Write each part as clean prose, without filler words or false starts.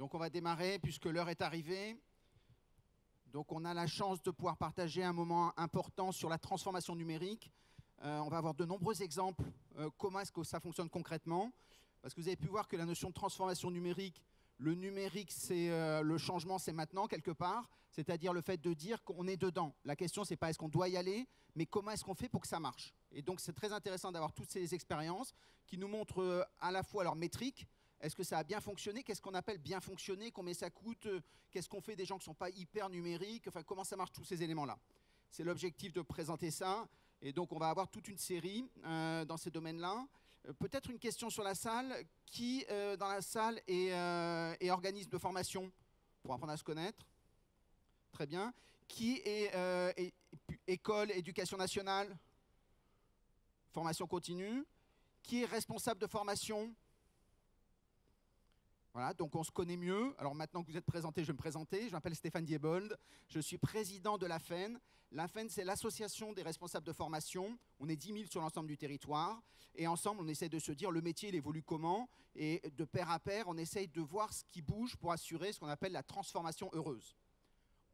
Donc on va démarrer puisque l'heure est arrivée. Donc on a la chance de pouvoir partager un moment important sur la transformation numérique. On va avoir de nombreux exemples, comment est-ce que ça fonctionne concrètement. Parce que vous avez pu voir que la notion de transformation numérique, le numérique, c'est le changement, c'est maintenant quelque part. C'est-à-dire le fait de dire qu'on est dedans. La question, c'est pas est-ce qu'on doit y aller, mais comment est-ce qu'on fait pour que ça marche. Et donc c'est très intéressant d'avoir toutes ces expériences qui nous montrent à la fois leur métrique. Est-ce que ça a bien fonctionné? Qu'est-ce qu'on appelle bien fonctionner? Combien ça coûte? Qu'est-ce qu'on fait des gens qui ne sont pas hyper numériques? Enfin, comment ça marche tous ces éléments-là? C'est l'objectif de présenter ça. Et donc, on va avoir toute une série dans ces domaines-là. Peut-être une question sur la salle. Qui, dans la salle, est organisme de formation pour apprendre à se connaître? Très bien. Qui est école, éducation nationale? Formation continue. Qui est responsable de formation? Voilà, donc on se connaît mieux. Alors maintenant que vous êtes présenté, je vais me présenter. Je m'appelle Stéphane Diebold. Je suis président de l'AFEN. L'AFEN, c'est l'association des responsables de formation. On est 10 000 sur l'ensemble du territoire. Et ensemble, on essaie de se dire le métier, il évolue comment. Et de pair à pair, on essaye de voir ce qui bouge pour assurer ce qu'on appelle la transformation heureuse.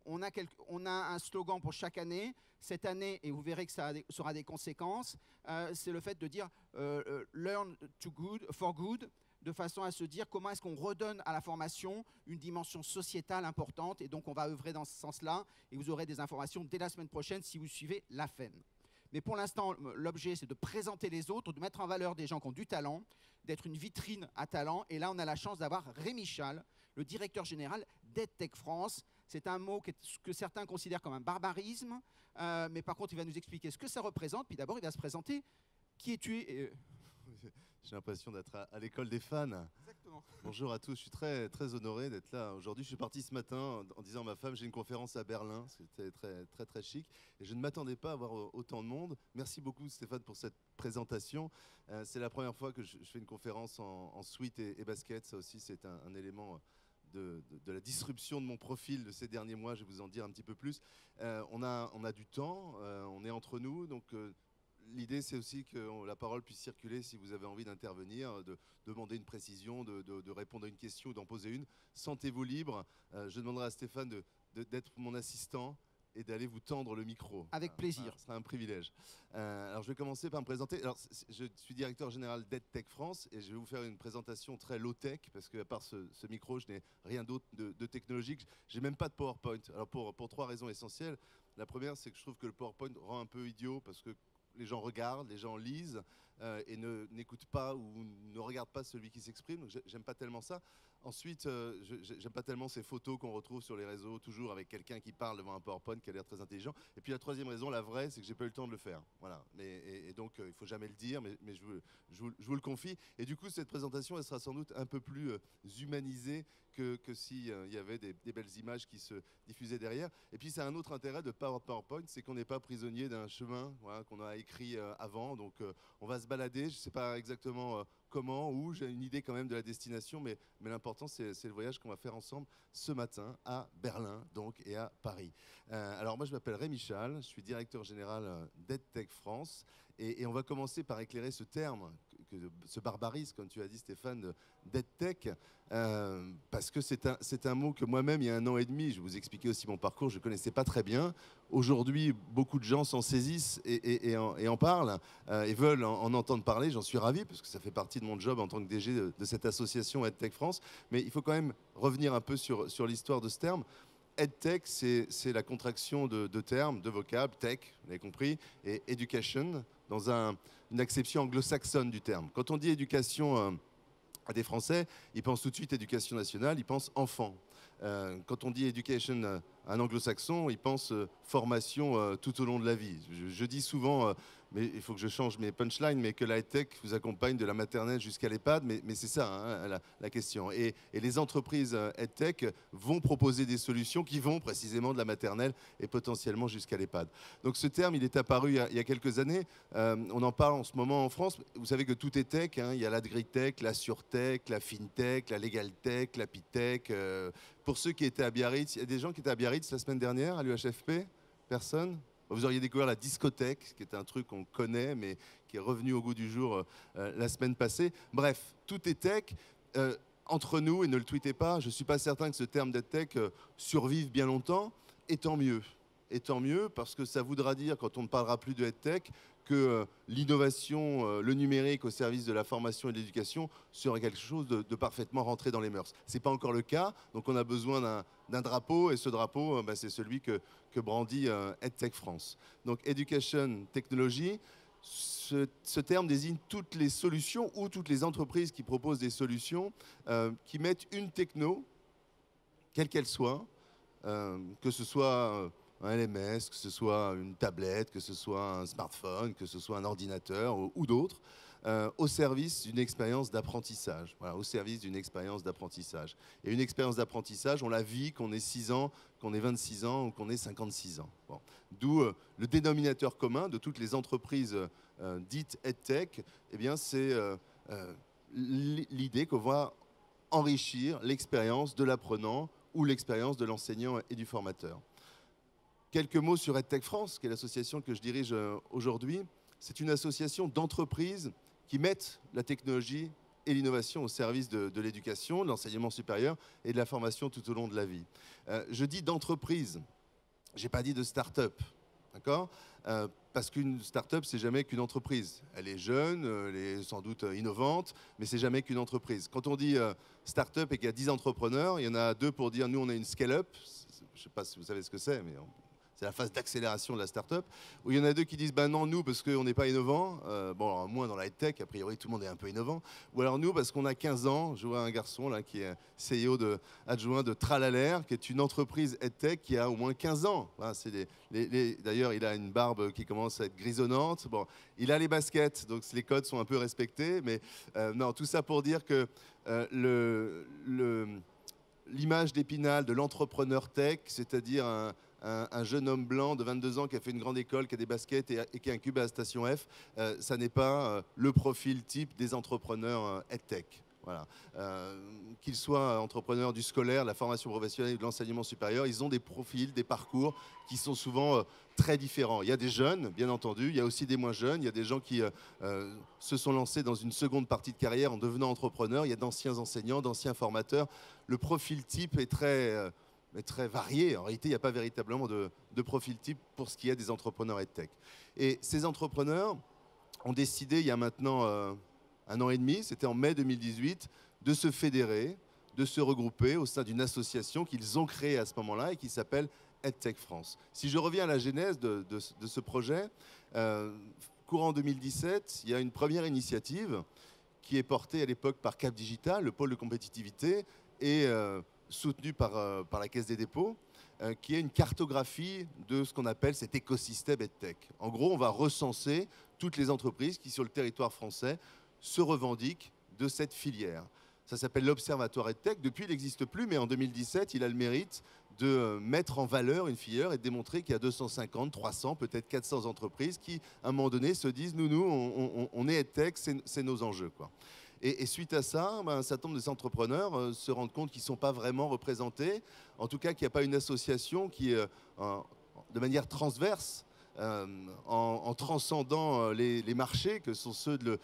On a un slogan pour chaque année. Cette année, et vous verrez que ça aura des conséquences, c'est le fait de dire learn to good, for good, de façon à se dire comment est-ce qu'on redonne à la formation une dimension sociétale importante. Et donc, on va œuvrer dans ce sens-là. Et vous aurez des informations dès la semaine prochaine si vous suivez l'AFEN. Mais pour l'instant, l'objet, c'est de présenter les autres, de mettre en valeur des gens qui ont du talent, d'être une vitrine à talent. Et là, on a la chance d'avoir Rémi Schall, le directeur général d'EdTech France. C'est un mot que certains considèrent comme un barbarisme. Mais par contre, il va nous expliquer ce que ça représente. Puis d'abord, il va se présenter. Qui es-tu? J'ai l'impression d'être à l'école des fans. Exactement. Bonjour à tous, je suis très, très honoré d'être là aujourd'hui. Je suis parti ce matin en disant à ma femme, j'ai une conférence à Berlin, c'était très, très, très chic. Et je ne m'attendais pas à avoir autant de monde. Merci beaucoup Stéphane pour cette présentation. C'est la première fois que je fais une conférence en suite et basket. Ça aussi, c'est un élément de la disruption de mon profil de ces derniers mois. Je vais vous en dire un petit peu plus. On a du temps, on est entre nous, donc... L'idée, c'est aussi que la parole puisse circuler si vous avez envie d'intervenir, de demander une précision, de répondre à une question ou d'en poser une. Sentez-vous libre. Je demanderai à Stéphane d'être mon assistant et d'aller vous tendre le micro. Avec plaisir. Ce sera un privilège. Alors, je vais commencer par me présenter. Alors, je suis directeur général d'EdTech France et je vais vous faire une présentation très low-tech parce qu'à part ce micro, je n'ai rien d'autre de technologique. Je n'ai même pas de PowerPoint. Alors, pour trois raisons essentielles. La première, c'est que je trouve que le PowerPoint rend un peu idiot parce que les gens regardent, les gens lisent et n'écoutent pas ou ne regardent pas celui qui s'exprime. Donc j'aime pas tellement ça. Ensuite, j'aime pas tellement ces photos qu'on retrouve sur les réseaux, toujours avec quelqu'un qui parle devant un PowerPoint qui a l'air très intelligent. Et puis la troisième raison, la vraie, c'est que j'ai pas eu le temps de le faire. Voilà. Et donc il faut jamais le dire, mais je vous le confie. Et du coup, cette présentation, elle sera sans doute un peu plus humanisée que s'il y avait des belles images qui se diffusaient derrière. Et puis, c'est un autre intérêt de PowerPoint, c'est qu'on n'est pas prisonnier d'un chemin voilà, qu'on a écrit avant. Donc, on va se balader. Je ne sais pas exactement comment, où. J'ai une idée quand même de la destination, mais l'important, c'est le voyage qu'on va faire ensemble ce matin à Berlin donc, et à Paris. Alors, moi, je m'appelle Rémi Schall. Je suis directeur général d'EdTech France. Et on va commencer par éclairer ce terme, ce barbarisme, comme tu as dit Stéphane, d'EdTech, parce que c'est un mot que moi-même, il y a 1 an et demi, je vous expliquais aussi mon parcours, je ne connaissais pas très bien. Aujourd'hui, beaucoup de gens s'en saisissent et en parlent et veulent en entendre parler. J'en suis ravi, parce que ça fait partie de mon job en tant que DG de cette association EdTech France. Mais il faut quand même revenir un peu sur l'histoire de ce terme. EdTech, c'est la contraction de termes, de vocables, tech, vous l'avez compris, et education, dans une acception anglo-saxonne du terme. Quand on dit éducation à des Français, ils pensent tout de suite éducation nationale, ils pensent enfant. Quand on dit education à un anglo-saxon, ils pensent formation tout au long de la vie. Je dis souvent, mais il faut que je change mes punchlines, mais que la tech vous accompagne de la maternelle jusqu'à l'EHPAD, mais c'est ça hein, la question. Et les entreprises EdTech vont proposer des solutions qui vont précisément de la maternelle et potentiellement jusqu'à l'EHPAD. Donc ce terme, il est apparu il y a quelques années. On en parle en ce moment en France. Vous savez que tout est tech. Hein. Il y a l'agri-tech, la surtech, la fintech, la legal tech, la pitech. Pour ceux qui étaient à Biarritz, il y a des gens qui étaient à Biarritz la semaine dernière à l'UHFP? Personne? Vous auriez découvert la discothèque, qui est un truc qu'on connaît, mais qui est revenu au goût du jour la semaine passée. Bref, tout est tech. entre nous, et ne le tweetez pas, je ne suis pas certain que ce terme d'EdTech survive bien longtemps, et tant mieux. Et tant mieux, parce que ça voudra dire, quand on ne parlera plus de EdTech, que l'innovation, le numérique au service de la formation et de l'éducation serait quelque chose de parfaitement rentré dans les mœurs. Ce n'est pas encore le cas, donc on a besoin d'un drapeau, et ce drapeau, c'est celui que brandit EdTech France. Donc Education Technology, ce terme désigne toutes les solutions ou toutes les entreprises qui proposent des solutions qui mettent une techno, quelle qu'elle soit, que ce soit un LMS, que ce soit une tablette, que ce soit un smartphone, que ce soit un ordinateur ou d'autres, au service d'une expérience d'apprentissage. Voilà, au service d'une expérience d'apprentissage. Et une expérience d'apprentissage, on la vit qu'on ait 6 ans, qu'on ait 26 ans ou qu'on ait 56 ans. Bon. D'où le dénominateur commun de toutes les entreprises dites EdTech, eh bien, c'est l'idée qu'on va enrichir l'expérience de l'apprenant ou l'expérience de l'enseignant et du formateur. Quelques mots sur EdTech France, qui est l'association que je dirige aujourd'hui. C'est une association d'entreprises qui mettent la technologie et l'innovation au service de l'éducation, de l'enseignement supérieur et de la formation tout au long de la vie. Je dis d'entreprise, je n'ai pas dit de start-up, d'accord ? Parce qu'une start-up, c'est jamais qu'une entreprise. Elle est jeune, elle est sans doute innovante, mais c'est jamais qu'une entreprise. Quand on dit start-up et qu'il y a 10 entrepreneurs, il y en a 2 pour dire nous on est une scale-up. Je ne sais pas si vous savez ce que c'est, mais c'est la phase d'accélération de la start-up. Où il y en a 2 qui disent bah non, nous parce qu'on n'est pas innovant. Bon, alors, moins dans la tech, a priori tout le monde est un peu innovant. Ou alors nous parce qu'on a 15 ans. Je vois un garçon là qui est CEO adjoint de Tralalaire, qui est une entreprise EdTech qui a au moins 15 ans. Voilà, d'ailleurs, il a une barbe qui commence à être grisonnante. Bon, il a les baskets, donc les codes sont un peu respectés. Mais non, tout ça pour dire que l'image d'Épinal de l'entrepreneur tech, c'est-à-dire un jeune homme blanc de 22 ans qui a fait une grande école, qui a des baskets et qui a un cube à la station F, ça n'est pas le profil type des entrepreneurs EdTech. Voilà. Qu'ils soient entrepreneurs du scolaire, de la formation professionnelle ou de l'enseignement supérieur, ils ont des profils, des parcours qui sont souvent très différents. Il y a des jeunes, bien entendu, il y a aussi des moins jeunes, il y a des gens qui se sont lancés dans une seconde partie de carrière en devenant entrepreneurs, il y a d'anciens enseignants, d'anciens formateurs. Le profil type est très varié. En réalité, il n'y a pas véritablement de profil type pour ce qui est des entrepreneurs EdTech. Et ces entrepreneurs ont décidé, il y a maintenant 1 an et demi, c'était en mai 2018, de se fédérer, de se regrouper au sein d'une association qu'ils ont créée à ce moment-là et qui s'appelle EdTech France. Si je reviens à la genèse de ce projet, courant 2017, il y a une première initiative qui est portée à l'époque par Cap Digital, le pôle de compétitivité, et soutenu par la Caisse des dépôts, qui est une cartographie de ce qu'on appelle cet écosystème EdTech. En gros, on va recenser toutes les entreprises qui, sur le territoire français, se revendiquent de cette filière. Ça s'appelle l'Observatoire EdTech. Depuis, il n'existe plus, mais en 2017, il a le mérite de mettre en valeur une filière et de démontrer qu'il y a 250, 300, peut-être 400 entreprises qui, à un moment donné, se disent nous, on est EdTech, c'est nos enjeux, quoi. Et suite à ça, un certain nombre des entrepreneurs se rendent compte qu'ils ne sont pas vraiment représentés, en tout cas qu'il n'y a pas une association qui, de manière transverse, en transcendant les marchés, que sont ceux de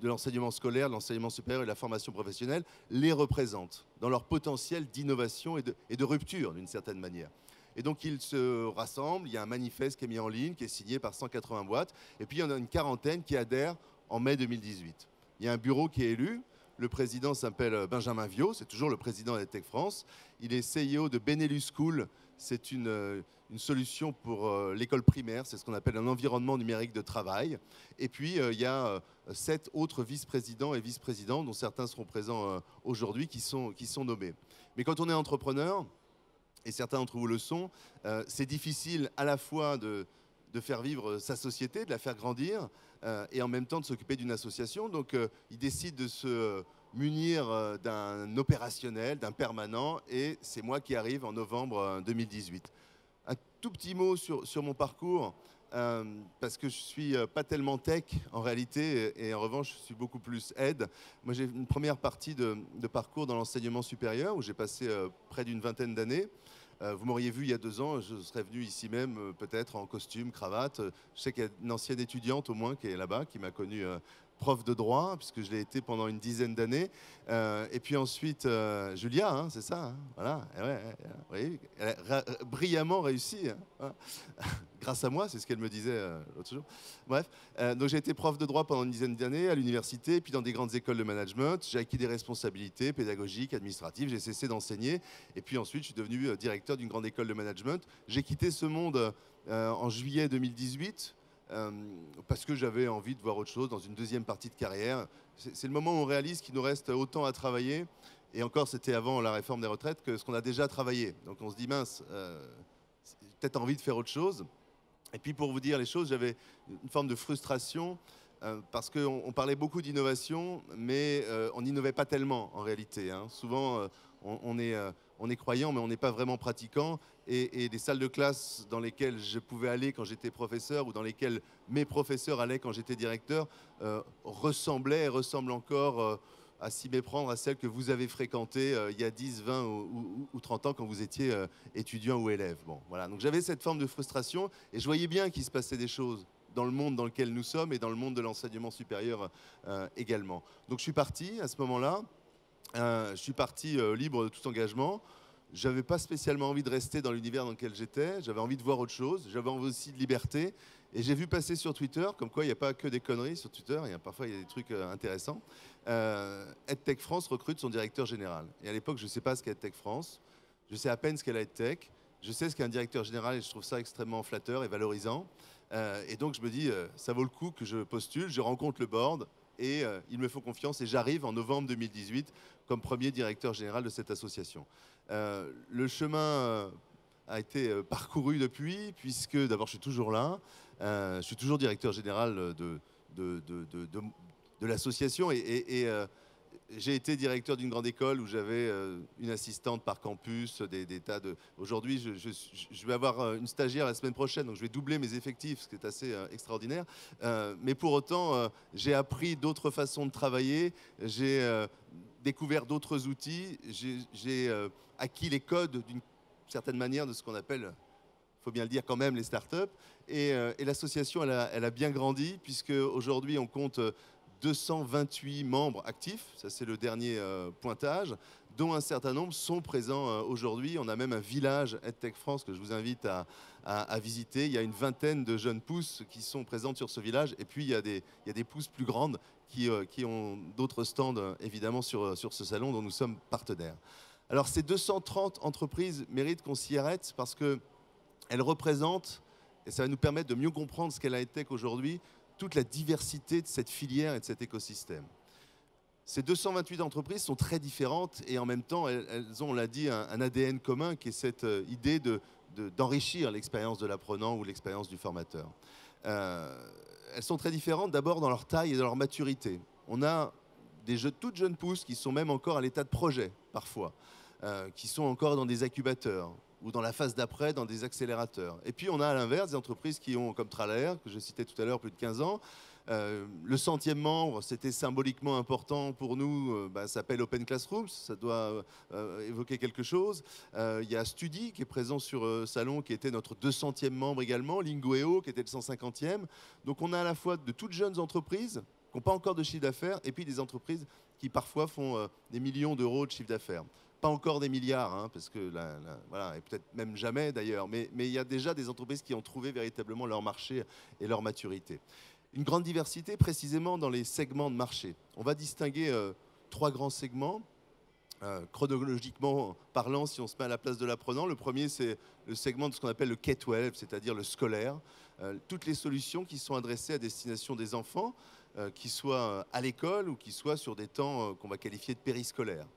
l'enseignement scolaire, de l'enseignement supérieur et de la formation professionnelle, les représente dans leur potentiel d'innovation et de rupture, d'une certaine manière. Et donc, ils se rassemblent, il y a un manifeste qui est mis en ligne, qui est signé par 180 boîtes, et puis il y en a une quarantaine qui adhèrent en mai 2018. Il y a un bureau qui est élu. Le président s'appelle Benjamin Viaud, c'est toujours le président d'EdTech France. Il est CEO de Benelux School. C'est une solution pour l'école primaire, c'est ce qu'on appelle un environnement numérique de travail. Et puis, il y a 7 autres vice-présidents et vice-présidents, dont certains seront présents aujourd'hui, qui sont nommés. Mais quand on est entrepreneur, et certains d'entre vous le sont, c'est difficile à la fois de faire vivre sa société, de la faire grandir, et en même temps de s'occuper d'une association. Donc, il décide de se munir d'un opérationnel, d'un permanent, et c'est moi qui arrive en novembre 2018. Un tout petit mot sur mon parcours, parce que je ne suis pas tellement tech en réalité, et en revanche, je suis beaucoup plus ed. Moi, j'ai une première partie de parcours dans l'enseignement supérieur, où j'ai passé près d'une vingtaine d'années. Vous m'auriez vu il y a 2 ans, je serais venu ici même, peut-être en costume, cravate. Je sais qu'il y a une ancienne étudiante au moins qui est là-bas, qui m'a connu prof de droit, puisque je l'ai été pendant une dizaine d'années. Et puis ensuite, Julia, hein, c'est ça, hein, voilà. Et ouais, oui, elle a brillamment réussi. Hein. Grâce à moi, c'est ce qu'elle me disait l'autre jour. Bref, donc j'ai été prof de droit pendant une dizaine d'années à l'université, puis dans des grandes écoles de management. J'ai acquis des responsabilités pédagogiques, administratives, j'ai cessé d'enseigner. Et puis ensuite, je suis devenu directeur d'une grande école de management. J'ai quitté ce monde en juillet 2018. Parce que j'avais envie de voir autre chose dans une deuxième partie de carrière. C'est le moment où on réalise qu'il nous reste autant à travailler, et encore c'était avant la réforme des retraites, que ce qu'on a déjà travaillé. Donc on se dit mince, peut-être envie de faire autre chose. Et puis pour vous dire les choses, j'avais une forme de frustration parce qu'on parlait beaucoup d'innovation, mais on n'innovait pas tellement en réalité. Hein. Souvent on est croyant, mais on n'est pas vraiment pratiquant. Et les salles de classe dans lesquelles je pouvais aller quand j'étais professeur, ou dans lesquelles mes professeurs allaient quand j'étais directeur, ressemblaient et ressemblent encore à s'y méprendre à celles que vous avez fréquentées il y a 10, 20 ou 30 ans quand vous étiez étudiant ou élève. Bon, voilà. Donc j'avais cette forme de frustration, et je voyais bien qu'il se passait des choses dans le monde dans lequel nous sommes et dans le monde de l'enseignement supérieur également. Donc je suis parti à ce moment-là. Je suis parti libre de tout engagement. Je n'avais pas spécialement envie de rester dans l'univers dans lequel j'étais. J'avais envie de voir autre chose. J'avais envie aussi de liberté. Et j'ai vu passer sur Twitter, comme quoi il n'y a pas que des conneries sur Twitter. Parfois, il y a des trucs intéressants. EdTech France recrute son directeur général. Et à l'époque, je ne sais pas ce qu'est EdTech France. Je sais à peine ce qu'est la EdTech. Je sais ce qu'est un directeur général, et je trouve ça extrêmement flatteur et valorisant. Et donc, je me dis, ça vaut le coup que je postule. Je rencontre le board. Et il me faut confiance, et j'arrive en novembre 2018 comme premier directeur général de cette association. Le chemin a été parcouru depuis, puisque d'abord je suis toujours là, je suis toujours directeur général de l'association, et j'ai été directeur d'une grande école où j'avais une assistante par campus, des tas de... Aujourd'hui, je vais avoir une stagiaire la semaine prochaine, donc je vais doubler mes effectifs, ce qui est assez extraordinaire. Mais pour autant, j'ai appris d'autres façons de travailler, j'ai découvert d'autres outils, j'ai acquis les codes d'une certaine manière de ce qu'on appelle, il faut bien le dire quand même, les startups. Et l'association, elle a bien grandi, puisque aujourd'hui on compte 228 membres actifs, ça c'est le dernier pointage, dont un certain nombre sont présents aujourd'hui. On a même un village EdTech France que je vous invite à visiter. Il y a une vingtaine de jeunes pousses qui sont présentes sur ce village, et puis il y a des pousses plus grandes qui ont d'autres stands évidemment sur ce salon dont nous sommes partenaires. Alors ces 230 entreprises méritent qu'on s'y arrête, parce qu'elles représentent, et ça va nous permettre de mieux comprendre ce qu'est la EdTech aujourd'hui, toute la diversité de cette filière et de cet écosystème. Ces 228 entreprises sont très différentes, et en même temps, elles ont, on l'a dit, un ADN commun, qui est cette idée d'enrichir l'expérience de l'apprenant ou l'expérience du formateur. Elles sont très différentes d'abord dans leur taille et dans leur maturité. On a toutes jeunes pousses qui sont même encore à l'état de projet, parfois, qui sont encore dans des incubateurs, ou dans la phase d'après, dans des accélérateurs. Et puis on a à l'inverse des entreprises qui ont, comme Tralair, que je citais tout à l'heure, plus de 15 ans. Le 100e membre, c'était symboliquement important pour nous, ça s'appelle Open Classrooms, ça doit évoquer quelque chose. Il y a Studi qui est présent sur Salon, qui était notre 200e membre également, Lingueo qui était le 150e. Donc on a à la fois de toutes jeunes entreprises qui n'ont pas encore de chiffre d'affaires, et puis des entreprises qui parfois font des millions d'euros de chiffre d'affaires. Pas encore des milliards, hein, parce que voilà, et peut-être même jamais d'ailleurs, mais il y a déjà des entreprises qui ont trouvé véritablement leur marché et leur maturité. Une grande diversité précisément dans les segments de marché. On va distinguer 3 grands segments, chronologiquement parlant, si on se met à la place de l'apprenant. Le premier, c'est le segment de ce qu'on appelle le K-12, c'est-à-dire le scolaire. Toutes les solutions qui sont adressées à destination des enfants, qui soient à l'école ou qui soient sur des temps qu'on va qualifier de périscolaires.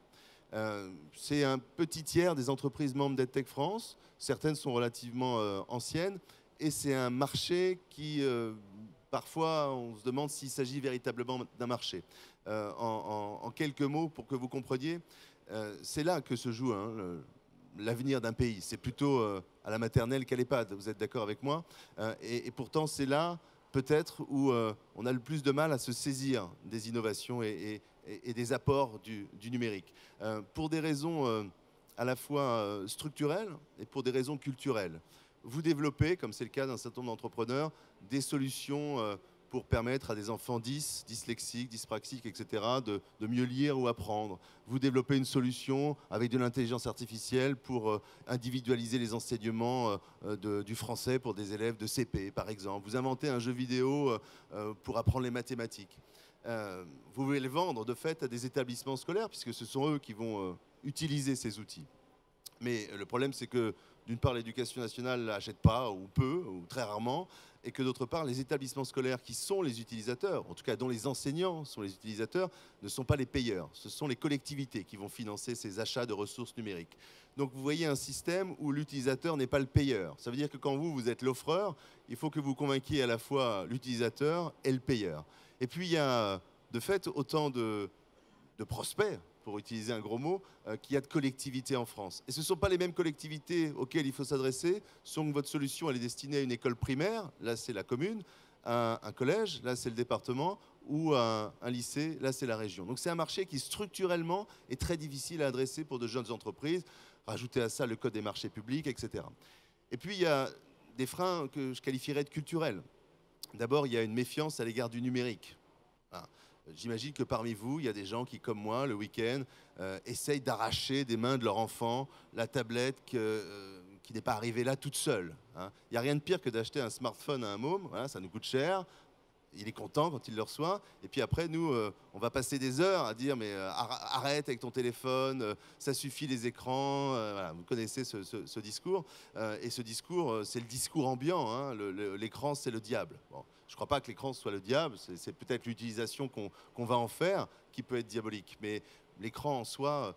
C'est un petit tiers des entreprises membres d'EdTech France. Certaines sont relativement anciennes, et c'est un marché qui, parfois, on se demande s'il s'agit véritablement d'un marché. En quelques mots, pour que vous compreniez, c'est là que se joue l'avenir d'un pays. C'est plutôt à la maternelle qu'à l'EHPAD, vous êtes d'accord avec moi, et pourtant, c'est là, peut-être, où on a le plus de mal à se saisir des innovations et des apports du numérique. Pour des raisons à la fois structurelles et pour des raisons culturelles. Vous développez, comme c'est le cas d'un certain nombre d'entrepreneurs, des solutions pour permettre à des enfants dyslexiques, dyspraxiques, etc., de mieux lire ou apprendre. Vous développez une solution avec de l'intelligence artificielle pour individualiser les enseignements du français pour des élèves de CP, par exemple. Vous inventez un jeu vidéo pour apprendre les mathématiques. Vous pouvez le vendre, de fait, à des établissements scolaires, puisque ce sont eux qui vont utiliser ces outils. Mais le problème, c'est que, d'une part, l'éducation nationale n'achète pas, ou peu, ou très rarement, et que d'autre part, les établissements scolaires qui sont les utilisateurs, en tout cas dont les enseignants sont les utilisateurs, ne sont pas les payeurs. Ce sont les collectivités qui vont financer ces achats de ressources numériques. Donc vous voyez un système où l'utilisateur n'est pas le payeur. Ça veut dire que quand vous êtes l'offreur, il faut que vous convainquiez à la fois l'utilisateur et le payeur. Et puis il y a de fait autant de prospects, pour utiliser un gros mot, qu'il y a de collectivités en France. Et ce ne sont pas les mêmes collectivités auxquelles il faut s'adresser, selon que votre solution elle est destinée à une école primaire, là c'est la commune, à un collège, là c'est le département, ou à un lycée, là c'est la région. Donc c'est un marché qui structurellement est très difficile à adresser pour de jeunes entreprises. Rajoutez à ça le code des marchés publics, etc. Et puis il y a des freins que je qualifierais de culturels. D'abord, il y a une méfiance à l'égard du numérique. J'imagine que parmi vous, il y a des gens qui, comme moi, le week-end, essayent d'arracher des mains de leur enfant la tablette qui n'est pas arrivée là toute seule. Il n'y a rien de pire que d'acheter un smartphone à un môme, voilà, ça nous coûte cher. Il est content quand il le reçoit. Et puis après, nous, on va passer des heures à dire mais arrête avec ton téléphone, ça suffit les écrans. Voilà, vous connaissez ce discours. Et ce discours, c'est le discours ambiant. Hein. L'écran, c'est le diable. Bon, je ne crois pas que l'écran soit le diable. C'est peut-être l'utilisation qu'on va en faire qui peut être diabolique. Mais l'écran en soi,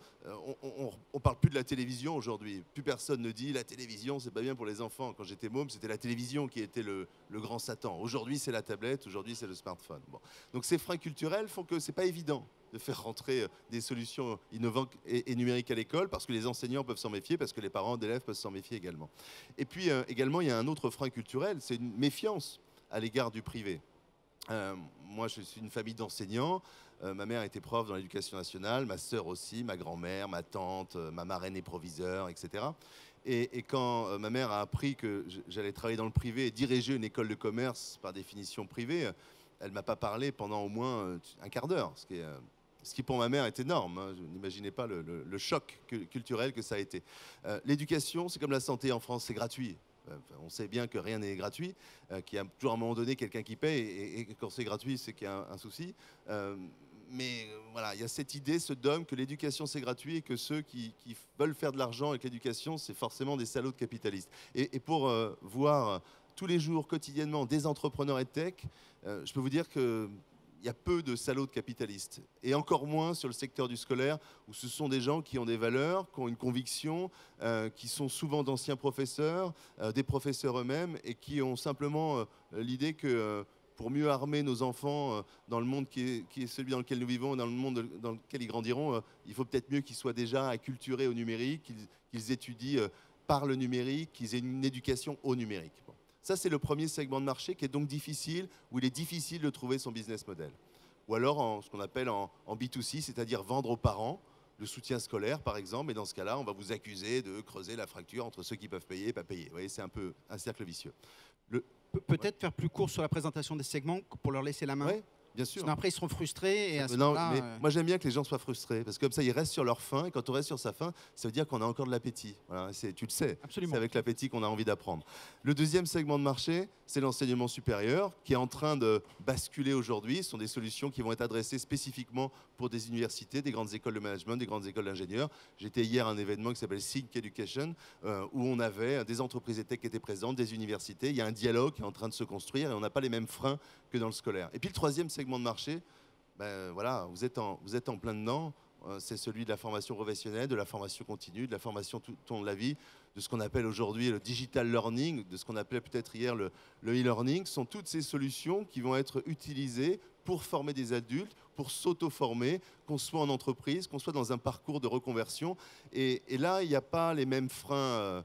on ne parle plus de la télévision aujourd'hui. Plus personne ne dit la télévision, c'est pas bien pour les enfants. Quand j'étais môme, c'était la télévision qui était le grand Satan. Aujourd'hui, c'est la tablette, aujourd'hui, c'est le smartphone. Bon. Donc ces freins culturels font que c'est pas évident de faire rentrer des solutions innovantes et numériques à l'école, parce que les enseignants peuvent s'en méfier, parce que les parents d'élèves peuvent s'en méfier également. Et puis également, il y a un autre frein culturel, c'est une méfiance à l'égard du privé. Moi, je suis une famille d'enseignants. Ma mère était prof dans l'éducation nationale, ma sœur aussi, ma grand-mère, ma tante, ma marraine est proviseur, etc. Et quand ma mère a appris que j'allais travailler dans le privé et diriger une école de commerce, par définition privée, elle ne m'a pas parlé pendant au moins un quart d'heure, ce qui pour ma mère est énorme. Hein. Je n'imaginais pas le choc culturel que ça a été. L'éducation, c'est comme la santé en France, c'est gratuit. On sait bien que rien n'est gratuit, qu'il y a toujours à un moment donné quelqu'un qui paye, et quand c'est gratuit, c'est qu'il y a un souci. Mais voilà, il y a cette idée, ce dogme que l'éducation c'est gratuit et que ceux qui veulent faire de l'argent avec l'éducation, c'est forcément des salauds de capitalistes. Et pour voir tous les jours, quotidiennement, des entrepreneurs et tech, je peux vous dire que il y a peu de salauds de capitalistes, et encore moins sur le secteur du scolaire, où ce sont des gens qui ont des valeurs, qui ont une conviction, qui sont souvent d'anciens professeurs, des professeurs eux-mêmes, et qui ont simplement l'idée que pour mieux armer nos enfants dans le monde qui est celui dans lequel nous vivons, dans le monde dans lequel ils grandiront, il faut peut-être mieux qu'ils soient déjà acculturés au numérique, qu'ils étudient par le numérique, qu'ils aient une éducation au numérique. Bon. Ça, c'est le premier segment de marché qui est donc difficile, où il est difficile de trouver son business model. Ou alors ce qu'on appelle en B2C, c'est-à-dire vendre aux parents le soutien scolaire, par exemple. Et dans ce cas-là, on va vous accuser de creuser la fracture entre ceux qui peuvent payer et pas payer. Vous voyez, c'est un peu un cercle vicieux. Peut-être faire plus court sur la présentation des segments pour leur laisser la main. Ouais, bien sûr. Sinon après, ils seront frustrés. Et à ce Non, moment-là, mais moi j'aime bien que les gens soient frustrés, parce que comme ça ils restent sur leur faim, et quand on reste sur sa faim, ça veut dire qu'on a encore de l'appétit. Voilà, tu le sais, Absolument. c'est avec l'appétit qu'on a envie d'apprendre. Le deuxième segment de marché, c'est l'enseignement supérieur, qui est en train de basculer aujourd'hui. Ce sont des solutions qui vont être adressées spécifiquement pour des universités, des grandes écoles de management, des grandes écoles d'ingénieurs. J'étais hier à un événement qui s'appelle Think Education, où on avait des entreprises et tech qui étaient présentes, des universités. Il y a un dialogue qui est en train de se construire, et on n'a pas les mêmes freins que dans le scolaire. Et puis le troisième segment de marché, ben, voilà, vous êtes en plein dedans, c'est celui de la formation professionnelle, de la formation continue, de la formation tout au long de la vie, de ce qu'on appelle aujourd'hui le digital learning, de ce qu'on appelait peut-être hier le e-learning. Ce sont toutes ces solutions qui vont être utilisées pour former des adultes, pour s'auto-former, qu'on soit en entreprise, qu'on soit dans un parcours de reconversion. Et là, il n'y a pas les mêmes freins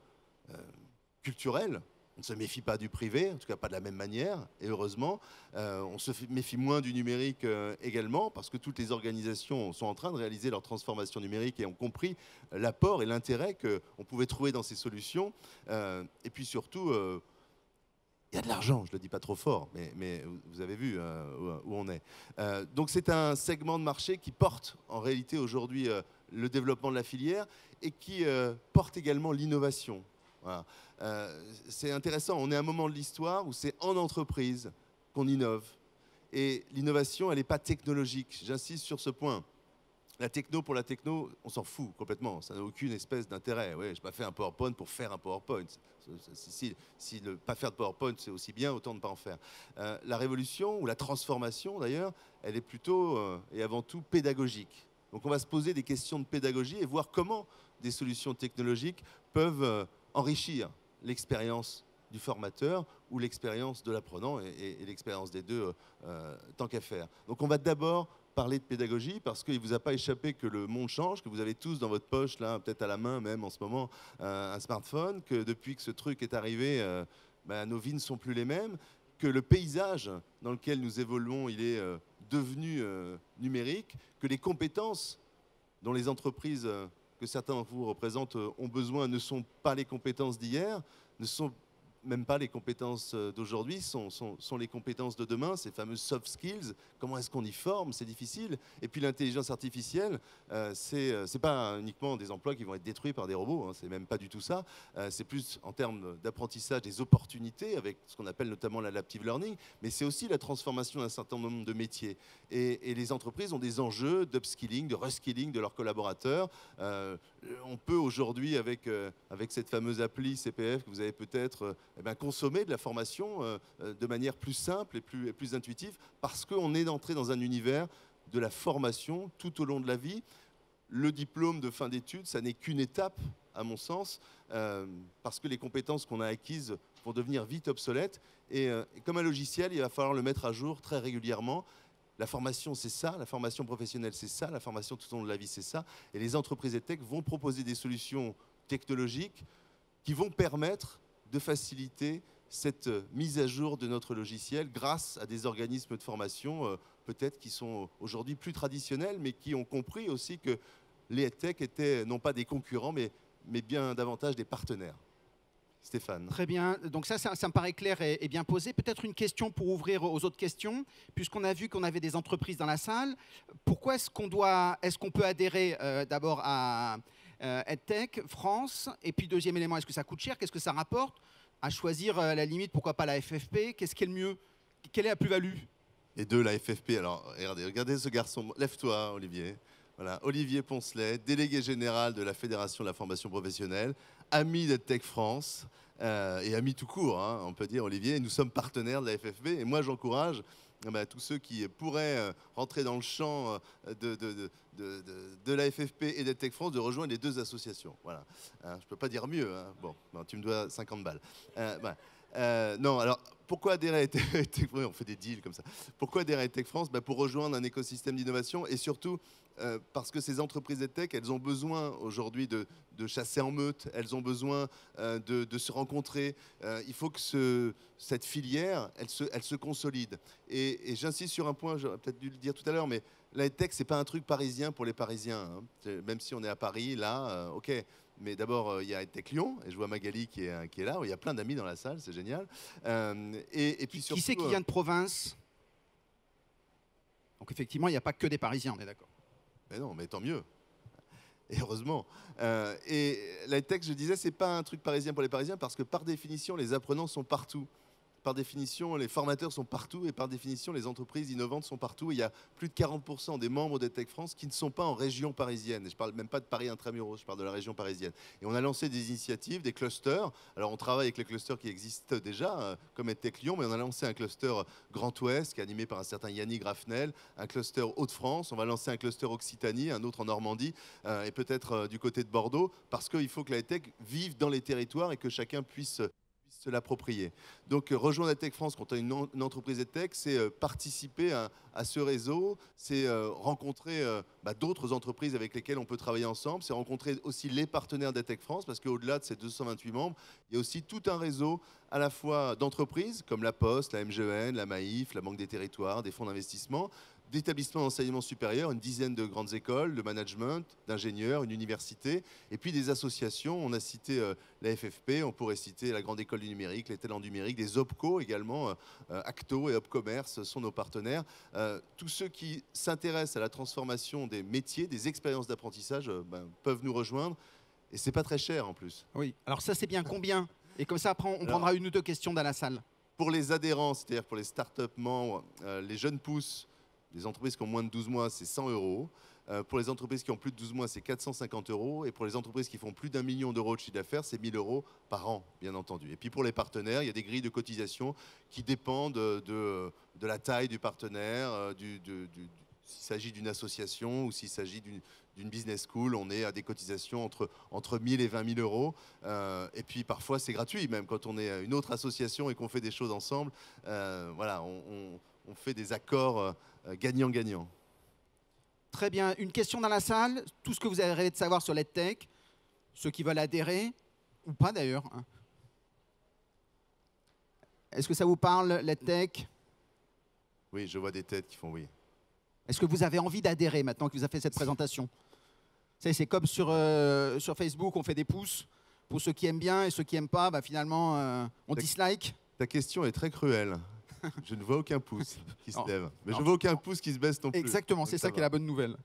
culturels. On ne se méfie pas du privé, en tout cas pas de la même manière, et heureusement. On se méfie moins du numérique également, parce que toutes les organisations sont en train de réaliser leur transformation numérique et ont compris l'apport et l'intérêt qu'on pouvait trouver dans ces solutions. Et puis surtout, il Il y a de l'argent, je ne le dis pas trop fort, mais vous avez vu où on est. Donc c'est un segment de marché qui porte en réalité aujourd'hui le développement de la filière et qui porte également l'innovation. Voilà. C'est intéressant, on est à un moment de l'histoire où c'est en entreprise qu'on innove. Et l'innovation, elle n'est pas technologique. J'insiste sur ce point. La techno pour la techno, on s'en fout complètement. Ça n'a aucune espèce d'intérêt. Ouais, je n'ai pas fait un PowerPoint pour faire un PowerPoint. Si ne pas faire de PowerPoint, c'est aussi bien, autant ne pas en faire. La révolution, ou la transformation d'ailleurs, elle est plutôt et avant tout pédagogique. Donc on va se poser des questions de pédagogie et voir comment des solutions technologiques peuvent enrichir l'expérience du formateur ou l'expérience de l'apprenant et l'expérience des deux tant qu'à faire. Donc on va d'abord parler de pédagogie parce qu'il ne vous a pas échappé que le monde change, que vous avez tous dans votre poche, là, peut-être à la main même en ce moment, un smartphone, que depuis que ce truc est arrivé, nos vies ne sont plus les mêmes, que le paysage dans lequel nous évoluons, il est devenu numérique, que les compétences dont les entreprises que certains d'entre vous représentent ont besoin ne sont pas les compétences d'hier, ne sont même pas les compétences d'aujourd'hui, sont les compétences de demain, ces fameuses soft skills. Comment est-ce qu'on y forme? C'est difficile. Et puis l'intelligence artificielle, c'est pas uniquement des emplois qui vont être détruits par des robots, hein, c'est même pas du tout ça. C'est plus en termes d'apprentissage des opportunités, avec ce qu'on appelle notamment l'adaptive learning, mais c'est aussi la transformation d'un certain nombre de métiers. Et les entreprises ont des enjeux d'upskilling, de reskilling de leurs collaborateurs. On peut aujourd'hui, avec cette fameuse appli CPF que vous avez peut-être consommer de la formation de manière plus simple et plus intuitive parce qu'on est entré dans un univers de la formation tout au long de la vie. Le diplôme de fin d'études, ça n'est qu'une étape, à mon sens, parce que les compétences qu'on a acquises vont devenir vite obsolètes. Et comme un logiciel, il va falloir le mettre à jour très régulièrement. La formation, c'est ça. La formation professionnelle, c'est ça. La formation tout au long de la vie, c'est ça. Et les entreprises et tech vont proposer des solutions technologiques qui vont permettre de faciliter cette mise à jour de notre logiciel grâce à des organismes de formation peut-être qui sont aujourd'hui plus traditionnels, mais qui ont compris aussi que les tech étaient non pas des concurrents, mais bien davantage des partenaires. Stéphane. Très bien, donc ça me paraît clair et bien posé. Peut-être une question pour ouvrir aux autres questions, puisqu'on a vu qu'on avait des entreprises dans la salle. Pourquoi est-ce qu'on peut adhérer d'abord à EdTech France, et puis deuxième élément, est-ce que ça coûte cher? Qu'est-ce que ça rapporte? À choisir à la limite, pourquoi pas la FFP? Qu'est-ce qui est le mieux? Quelle est la plus-value? Et deux, la FFP. Alors, regardez ce garçon. Lève-toi, Olivier. Voilà, Olivier Poncelet, délégué général de la Fédération de la formation professionnelle, ami d'EdTech France, et ami tout court, hein, on peut dire, Olivier. Nous sommes partenaires de la FFP, et moi, j'encourage tous ceux qui pourraient rentrer dans le champ de la FFP et d'EdTech France de rejoindre les deux associations. Voilà. Je ne peux pas dire mieux. Hein. Bon, tu me dois 50 balles. Non, alors, pourquoi adhérer à EdTech France? On fait des deals comme ça. Pourquoi adhérer à EdTech France? Pour rejoindre un écosystème d'innovation et surtout parce que ces entreprises EdTech, elles ont besoin aujourd'hui de chasser en meute, elles ont besoin de se rencontrer. Il faut que cette filière, elle se consolide. Et j'insiste sur un point, j'aurais peut-être dû le dire tout à l'heure, mais la EdTech, ce n'est pas un truc parisien pour les Parisiens. Hein. Même si on est à Paris, là, OK. Mais d'abord, il y a EdTech Lyon, et je vois Magali qui est là. Il y a plein d'amis dans la salle, c'est génial. Et puis surtout, qui c'est qui vient de province? Donc effectivement, il n'y a pas que des Parisiens, on est d'accord. Mais non, mais tant mieux. Et heureusement. Et la EdTech, je disais, c'est pas un truc parisien pour les Parisiens parce que par définition, les apprenants sont partout. Par définition, les formateurs sont partout et par définition, les entreprises innovantes sont partout. Et il y a plus de 40% des membres d'EdTech France qui ne sont pas en région parisienne. Et je ne parle même pas de Paris intramuros, je parle de la région parisienne. Et on a lancé des initiatives, des clusters. Alors on travaille avec les clusters qui existent déjà, comme EdTech Lyon, mais on a lancé un cluster Grand Ouest qui est animé par un certain Yannick Raffnel, un cluster Hauts-de-France, on va lancer un cluster Occitanie, un autre en Normandie et peut-être du côté de Bordeaux, parce qu'il faut que la EdTech vive dans les territoires et que chacun puisse se l'approprier. Donc rejoindre EdTech France quand on a une entreprise EdTech, c'est participer à à ce réseau, c'est rencontrer d'autres entreprises avec lesquelles on peut travailler ensemble, c'est rencontrer aussi les partenaires d'EdTech France, parce qu'au-delà de ces 228 membres, il y a aussi tout un réseau à la fois d'entreprises comme la Poste, la MGN, la Maïf, la Banque des Territoires, des fonds d'investissement, d'établissements d'enseignement supérieur, une dizaine de grandes écoles de management, d'ingénieurs, une université, et puis des associations. On a cité la FFP, on pourrait citer la Grande École du Numérique, les Talents numériques, des OPCO également, Acto et Opcommerce sont nos partenaires. Tous ceux qui s'intéressent à la transformation des métiers, des expériences d'apprentissage, peuvent nous rejoindre, et c'est pas très cher en plus. Oui, alors ça c'est bien, combien? Et comme ça après on prendra une ou deux questions dans la salle. Pour les adhérents, c'est-à-dire pour les start-up membres, les jeunes pousses, les entreprises qui ont moins de 12 mois, c'est 100 €. Pour les entreprises qui ont plus de 12 mois, c'est 450 €. Et pour les entreprises qui font plus d'1 million d'euros de chiffre d'affaires, c'est 1 000 € par an, bien entendu. Et puis pour les partenaires, il y a des grilles de cotisation qui dépendent de la taille du partenaire, s'il s'agit d'une association ou s'il s'agit d'une business school, on est à des cotisations entre 1 000 et 20 000 €. Et puis parfois, c'est gratuit, même quand on est une autre association et qu'on fait des choses ensemble. Voilà, on fait des accords gagnant-gagnant. Très bien. Une question dans la salle. Tout ce que vous avez rêvé de savoir sur l'EdTech, ceux qui veulent adhérer, ou pas d'ailleurs. Est-ce que ça vous parle, l'EdTech? Oui, je vois des têtes qui font oui. Est-ce que vous avez envie d'adhérer maintenant que vous avez fait cette présentation? C'est comme sur Facebook, on fait des pouces pour ceux qui aiment bien et ceux qui n'aiment pas, finalement, on dislike. Ta question est très cruelle. Je ne vois aucun pouce qui se lève. Mais je ne non. vois aucun pouce qui se baisse non plus. Exactement, c'est ça qui est la bonne nouvelle.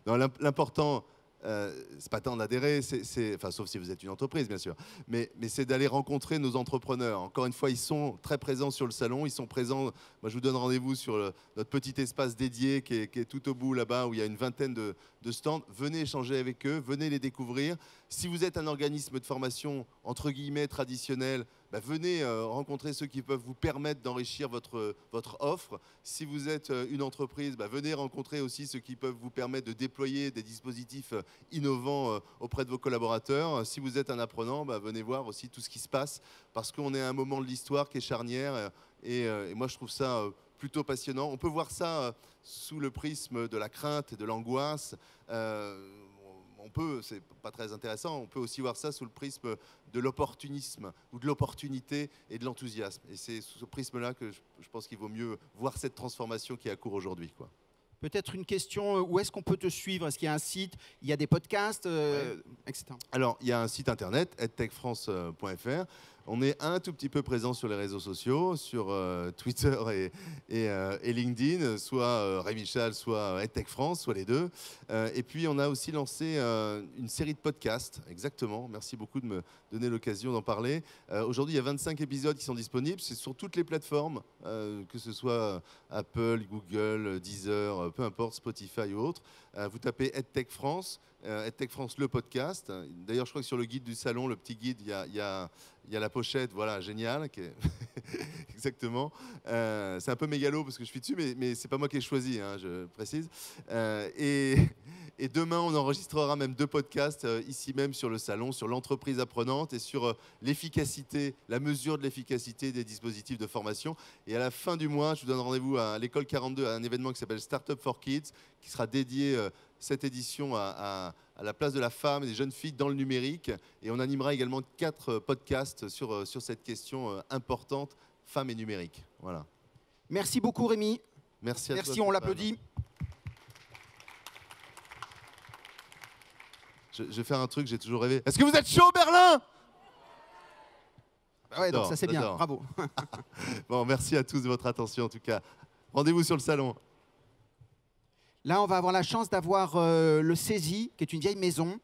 L'important, c'est pas tant d'adhérer, sauf si vous êtes une entreprise, bien sûr, mais c'est d'aller rencontrer nos entrepreneurs. Encore une fois, ils sont très présents sur le salon, ils sont présents. Moi, je vous donne rendez-vous sur notre petit espace dédié qui est tout au bout là-bas, où il y a une vingtaine de stands. Venez échanger avec eux, venez les découvrir. Si vous êtes un organisme de formation, entre guillemets, traditionnel, venez rencontrer ceux qui peuvent vous permettre d'enrichir votre offre. Si vous êtes une entreprise, venez rencontrer aussi ceux qui peuvent vous permettre de déployer des dispositifs innovants auprès de vos collaborateurs. Si vous êtes un apprenant, venez voir aussi tout ce qui se passe, parce qu'on est à un moment de l'histoire qui est charnière, et moi je trouve ça plutôt passionnant. On peut voir ça sous le prisme de la crainte et de l'angoisse. C'est pas très intéressant, on peut aussi voir ça sous le prisme de l'opportunisme ou de l'opportunité et de l'enthousiasme. Et c'est sous ce prisme-là que je pense qu'il vaut mieux voir cette transformation qui est à court aujourd'hui, quoi. Peut-être une question, où est-ce qu'on peut te suivre? Est-ce qu'il y a un site? Il y a des podcasts, etc. Alors, il y a un site internet, edtechfrance.fr. On est un tout petit peu présent sur les réseaux sociaux, sur Twitter et LinkedIn, soit Rémi Chal, soit EdTech France, soit les deux. Et puis, on a aussi lancé une série de podcasts, exactement. Merci beaucoup de me donner l'occasion d'en parler. Aujourd'hui, il y a 25 épisodes qui sont disponibles. C'est sur toutes les plateformes, que ce soit Apple, Google, Deezer, peu importe, Spotify ou autre. Vous tapez EdTech France. EdTech France, le podcast. D'ailleurs, je crois que sur le guide du salon, le petit guide, il y a la pochette, voilà, génial. Exactement. C'est un peu mégalo parce que je suis dessus, mais c'est pas moi qui ai choisi, hein, je précise. Et demain, on enregistrera même 2 podcasts ici même sur le salon, sur l'entreprise apprenante et sur l'efficacité, la mesure de l'efficacité des dispositifs de formation. Et à la fin du mois, je vous donne rendez-vous à l'école 42, à un événement qui s'appelle Startup for Kids, qui sera dédié cette édition à la place de la femme et des jeunes filles dans le numérique. Et on animera également 4 podcasts sur cette question importante, femmes et numérique. Voilà. Merci beaucoup, Rémi. Merci à toi. Merci, on l'applaudit. Je vais faire un truc, j'ai toujours rêvé. Est-ce que vous êtes chaud, Berlin? Ouais, donc ça c'est bien, bravo. Bon, merci à tous de votre attention en tout cas. Rendez-vous sur le salon. Là, on va avoir la chance d'avoir le CESI, qui est une vieille maison.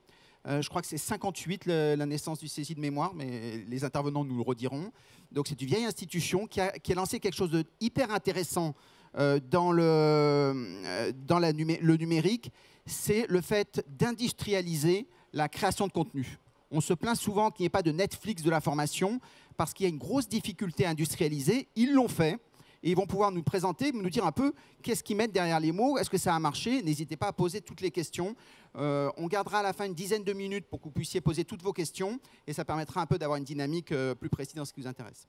Je crois que c'est 58, la naissance du CESI de mémoire, mais les intervenants nous le rediront. Donc c'est une vieille institution qui a lancé quelque chose de hyper intéressant dans le numérique. C'est le fait d'industrialiser la création de contenu. On se plaint souvent qu'il n'y ait pas de Netflix de la formation parce qu'il y a une grosse difficulté à industrialiser. Ils l'ont fait et ils vont pouvoir nous présenter, nous dire un peu qu'est-ce qu'ils mettent derrière les mots, est-ce que ça a marché. N'hésitez pas à poser toutes les questions. On gardera à la fin une dizaine de minutes pour que vous puissiez poser toutes vos questions et ça permettra un peu d'avoir une dynamique plus précise dans ce qui vous intéresse.